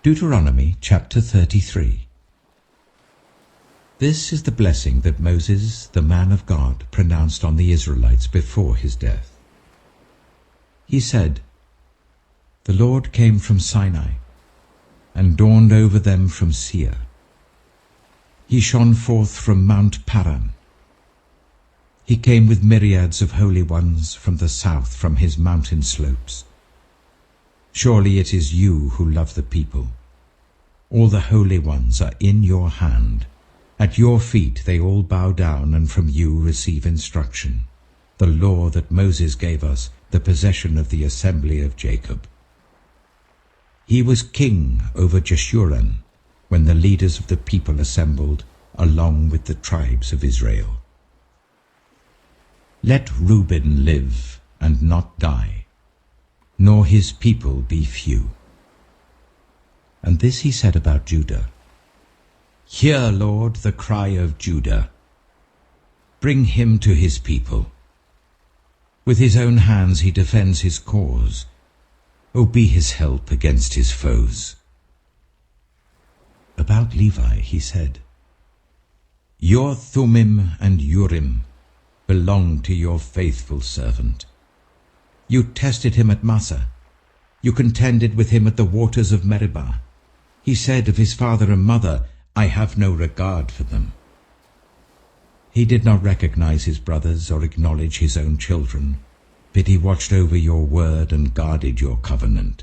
Deuteronomy chapter 33. This is the blessing that Moses, the man of God, pronounced on the Israelites before his death. He said, "The Lord came from Sinai, and dawned over them from Seir. He shone forth from Mount Paran. He came with myriads of holy ones from the south, from his mountain slopes. Surely it is you who love the people. All the holy ones are in your hand. At your feet they all bow down, and from you receive instruction, the law that Moses gave us, the possession of the assembly of Jacob. He was king over Jeshurun when the leaders of the people assembled, along with the tribes of Israel. Let Reuben live and not die, nor his people be few." And this he said about Judah. "Hear, Lord, the cry of Judah. Bring him to his people. With his own hands he defends his cause. O be his help against his foes." About Levi he said, "Your Thummim and Urim belong to your faithful servant. You tested him at Massah. You contended with him at the waters of Meribah. He said of his father and mother, 'I have no regard for them.' He did not recognize his brothers or acknowledge his own children, but he watched over your word and guarded your covenant.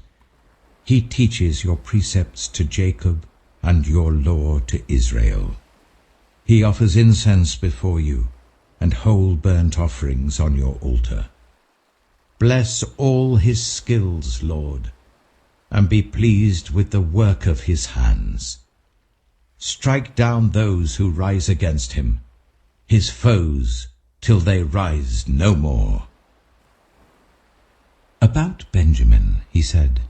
He teaches your precepts to Jacob and your law to Israel. He offers incense before you and whole burnt offerings on your altar. Bless all his skills, Lord, and be pleased with the work of his hands. Strike down those who rise against him, his foes, till they rise no more." About Benjamin he said,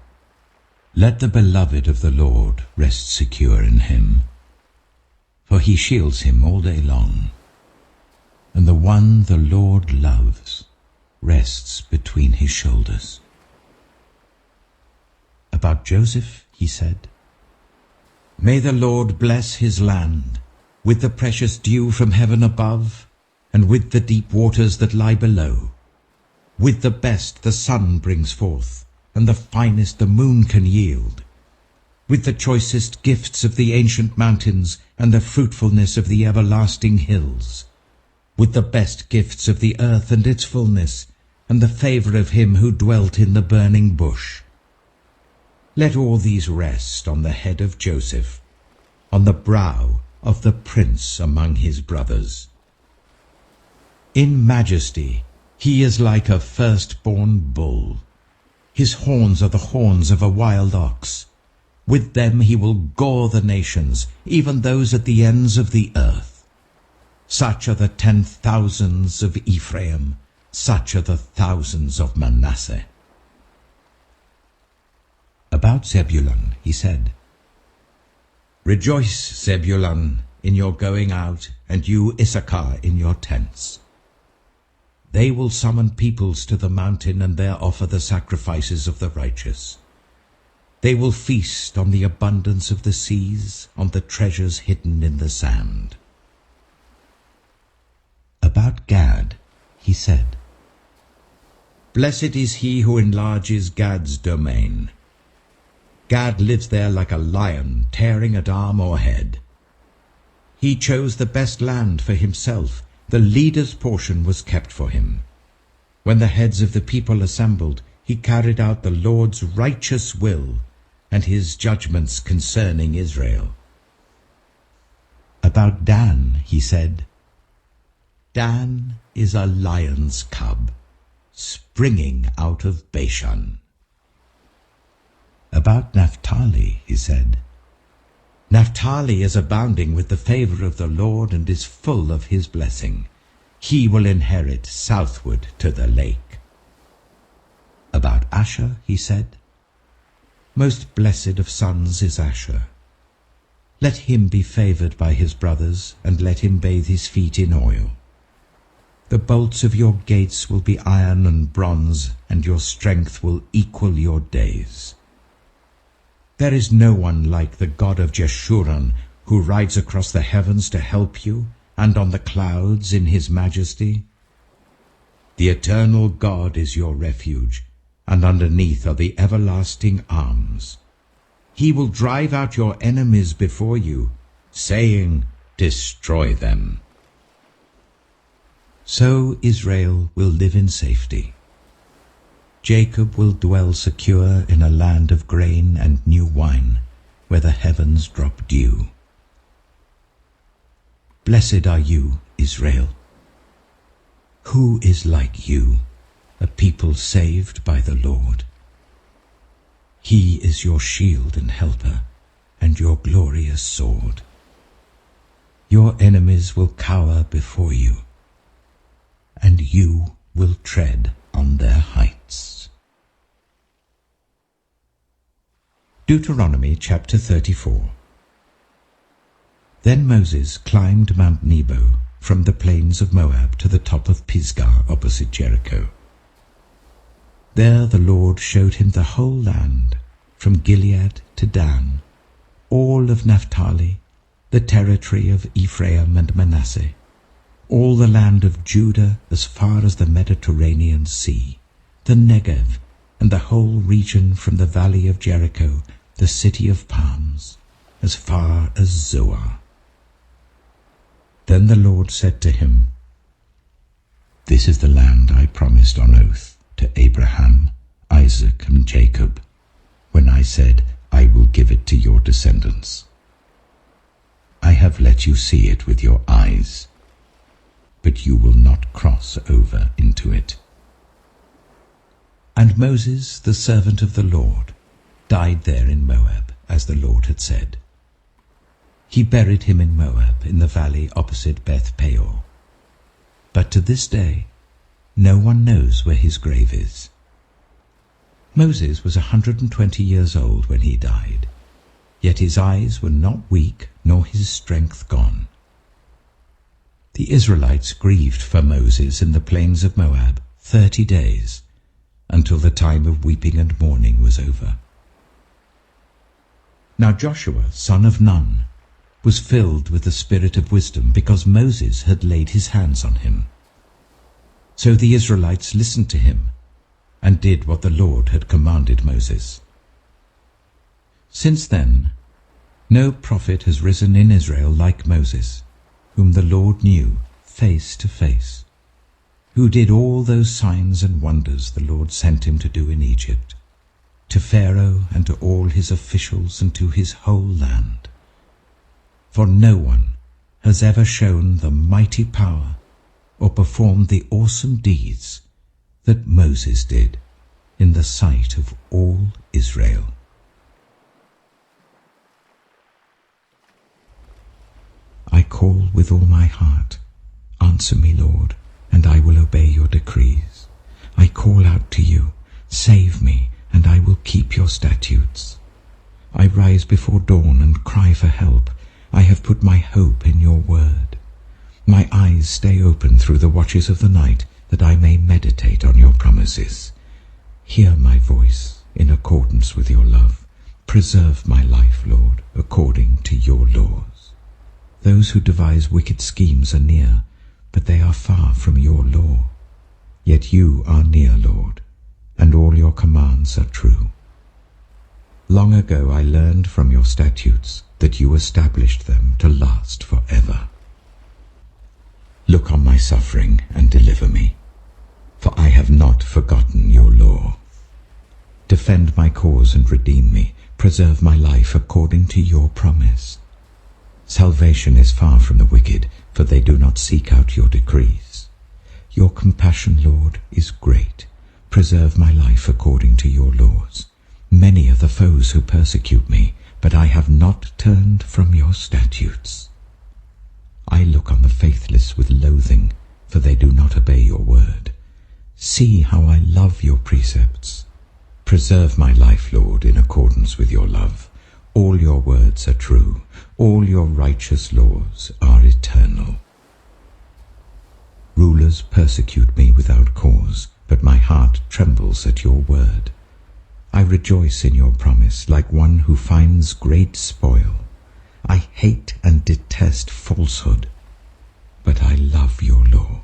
"Let the beloved of the Lord rest secure in him, for he shields him all day long, and the one the Lord loves rests between his shoulders." About Joseph he said, "May the Lord bless his land with the precious dew from heaven above, and with the deep waters that lie below. With the best the sun brings forth, and the finest the moon can yield. With the choicest gifts of the ancient mountains, and the fruitfulness of the everlasting hills. With the best gifts of the earth and its fullness, and the favor of him who dwelt in the burning bush. Let all these rest on the head of Joseph, on the brow of the prince among his brothers. In majesty he is like a firstborn bull. His horns are the horns of a wild ox. With them he will gore the nations, even those at the ends of the earth. Such are the 10,000s of Ephraim, such are the thousands of Manasseh." About Zebulun he said, "Rejoice, Zebulun, in your going out, and you, Issachar, in your tents. They will summon peoples to the mountain, and there offer the sacrifices of the righteous. They will feast on the abundance of the seas, on the treasures hidden in the sand." About Gad he said, "Blessed is he who enlarges Gad's domain. Gad lives there like a lion, tearing at arm or head. He chose the best land for himself. The leader's portion was kept for him. When the heads of the people assembled, he carried out the Lord's righteous will and his judgments concerning Israel." About Dan he said, "Dan is a lion's cub, springing out of Bashan." About Naphtali he said, "Naphtali is abounding with the favor of the Lord and is full of his blessing. He will inherit southward to the lake." About Asher he said, "Most blessed of sons is Asher. Let him be favored by his brothers, and let him bathe his feet in oil. The bolts of your gates will be iron and bronze, and your strength will equal your days. There is no one like the God of Jeshurun, who rides across the heavens to help you, and on the clouds in his majesty. The eternal God is your refuge, and underneath are the everlasting arms. He will drive out your enemies before you, saying, "Destroy them." So Israel will live in safety. Jacob will dwell secure in a land of grain and new wine, where the heavens drop dew. Blessed are you, Israel. Who is like you, a people saved by the Lord? He is your shield and helper, and your glorious sword. Your enemies will cower before you, and you will tread on their heights. Deuteronomy chapter 34. Then Moses climbed Mount Nebo from the plains of Moab to the top of Pisgah opposite Jericho. There the Lord showed him the whole land, from Gilead to Dan, all of Naphtali, the territory of Ephraim and Manasseh, all the land of Judah as far as the Mediterranean Sea, the Negev, and the whole region from the valley of Jericho, the city of palms, as far as Zoar. Then the Lord said to him, "This is the land I promised on oath to Abraham, Isaac, and Jacob, when I said, I will give it to your descendants. I have let you see it with your eyes, but you will not cross over into it." And Moses, the servant of the Lord, died there in Moab, as the Lord had said. He buried him in Moab, in the valley opposite Beth Peor. But to this day, no one knows where his grave is. Moses was 120 years old when he died, yet his eyes were not weak, nor his strength gone. The Israelites grieved for Moses in the plains of Moab 30 days, until the time of weeping and mourning was over. Now Joshua, son of Nun, was filled with the spirit of wisdom, because Moses had laid his hands on him. So the Israelites listened to him, and did what the Lord had commanded Moses. Since then, no prophet has risen in Israel like Moses, whom the Lord knew face to face, who did all those signs and wonders the Lord sent him to do in Egypt, to Pharaoh and to all his officials and to his whole land. For no one has ever shown the mighty power or performed the awesome deeds that Moses did in the sight of all Israel. I call with all my heart. Answer me, Lord, and I will obey your decrees. I call out to you. Save me, and I will keep your statutes. I rise before dawn and cry for help. I have put my hope in your word. My eyes stay open through the watches of the night, that I may meditate on your promises. Hear my voice in accordance with your love. Preserve my life, Lord, according to your laws. Those who devise wicked schemes are near, but they are far from your law. Yet you are near, Lord, and all your commands are true. Long ago I learned from your statutes that you established them to last forever. Look on my suffering and deliver me, for I have not forgotten your law. Defend my cause and redeem me. Preserve my life according to your promise. Salvation is far from the wicked, for they do not seek out your decrees. Your compassion, Lord, is great. Preserve my life according to your laws. Many are the foes who persecute me, but I have not turned from your statutes. I look on the faithless with loathing, for they do not obey your word. See how I love your precepts. Preserve my life, Lord, in accordance with your love. All your words are true. All your righteous laws are eternal. Rulers persecute me without cause, but my heart trembles at your word. I rejoice in your promise like one who finds great spoil. I hate and detest falsehood, but I love your law.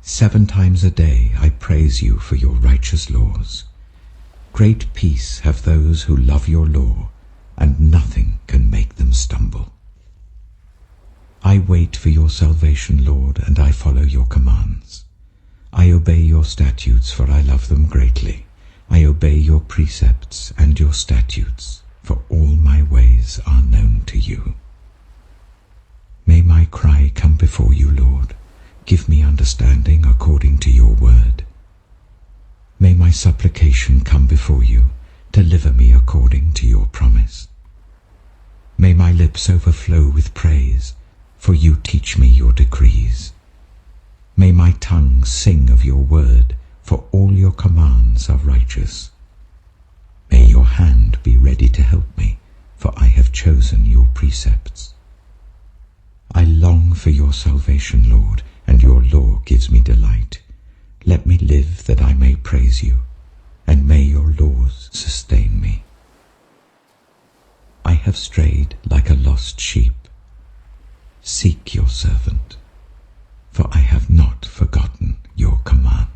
7 times a day I praise you for your righteous laws. Great peace have those who love your law, and nothing can make them stumble. I wait for your salvation, Lord, and I follow your commands. I obey your statutes, for I love them greatly. I obey your precepts and your statutes, for all my ways are known to you. May my cry come before you, Lord. Give me understanding according to your word. May my supplication come before you. Deliver me according to your promise. May my lips overflow with praise, for you teach me your decrees. May my tongue sing of your word, for all your commands are righteous. May your hand be ready to help me, for I have chosen your precepts. I long for your salvation, Lord, and your law gives me delight. Let me live that I may praise you, and may your laws sustain me. I have strayed like a lost sheep. Seek your servant, for I have not forgotten your command.